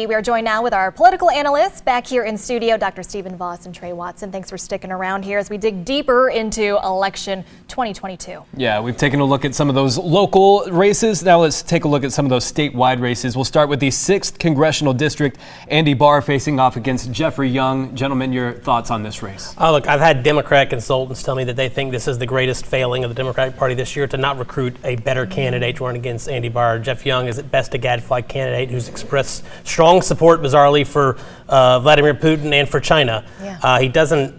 We are joined now with our political analysts back here in studio, Dr. Stephen Voss and Trey Watson. Thanks for sticking around here as we dig deeper into election 2022. Yeah, we've taken a look at some of those local races. Now let's take a look at some of those statewide races. We'll start with the 6th Congressional District. Andy Barr facing off against Jeffrey Young. Gentlemen, your thoughts on this race? Look, I've had Democrat consultants tell me that they think this is the greatest failing of the Democratic Party this year to not recruit a better candidate to run against Andy Barr. Jeff Young is at best a gadfly candidate who's expressed strong support, bizarrely, for Vladimir Putin and for China. Yeah. He doesn't.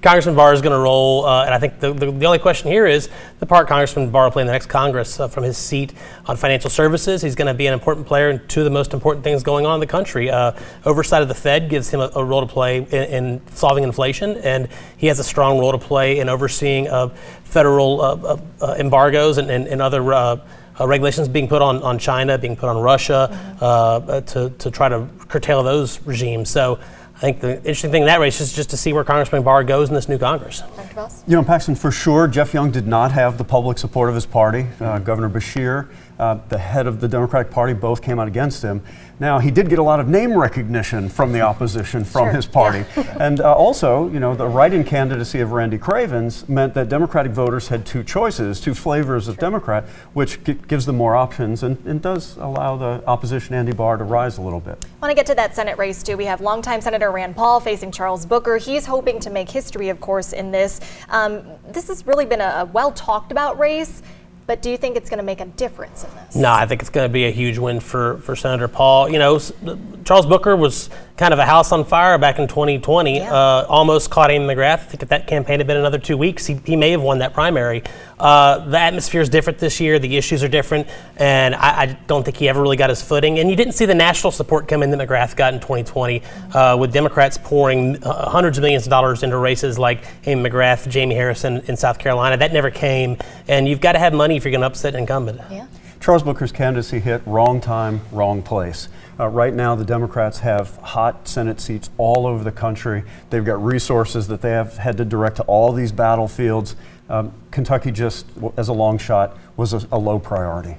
Congressman Barr is going to roll, and I think the only question here is the part Congressman Barr will play in the next Congress from his seat on financial services. He's going to be an important player in two of the most important things going on in the country. Oversight of the Fed gives him a role to play in solving inflation, and he has a strong role to play in overseeing federal embargoes and other regulations being put on China, being put on Russia, to try to curtail those regimes. So I think the interesting thing in that race is just to see where Congressman Barr goes in this new Congress. Dr. Voss? You know, Paxton, for sure, Jeff Young did not have the public support of his party. Governor Beshear, the head of the Democratic Party, both came out against him. Now, he did get a lot of name recognition from the opposition, from his party. Yeah. And also, you know, the write-in candidacy of Randy Cravens meant that Democratic voters had two choices, two flavors of Democrat, which gives them more options and does allow the opposition, Andy Barr, to rise a little bit. I want to get to that Senate race, too. We have longtime Senator Rand Paul facing Charles Booker. He's hoping to make history, of course, in this. This has really been a well-talked-about race. But do you think it's going to make a difference in this? No, I think it's going to be a huge win for Senator Paul. You know, Charles Booker was kind of a house on fire back in 2020. Yeah. Almost caught Amy McGrath. I think if that campaign had been another 2 weeks, he may have won that primary. The atmosphere is different this year. The issues are different. And I don't think he ever really got his footing. And you didn't see the national support come in that McGrath got in 2020, with Democrats pouring hundreds of millions of dollars into races like Amy McGrath, Jamie Harrison in South Carolina. That never came. And you've got to have money if you're going to upset an incumbent. Yeah. Charles Booker's candidacy hit wrong time, wrong place. Right now, the Democrats have hot Senate seats all over the country. They've got resources that they have had to direct to all these battlefields. Kentucky, just as a long shot, was a low priority.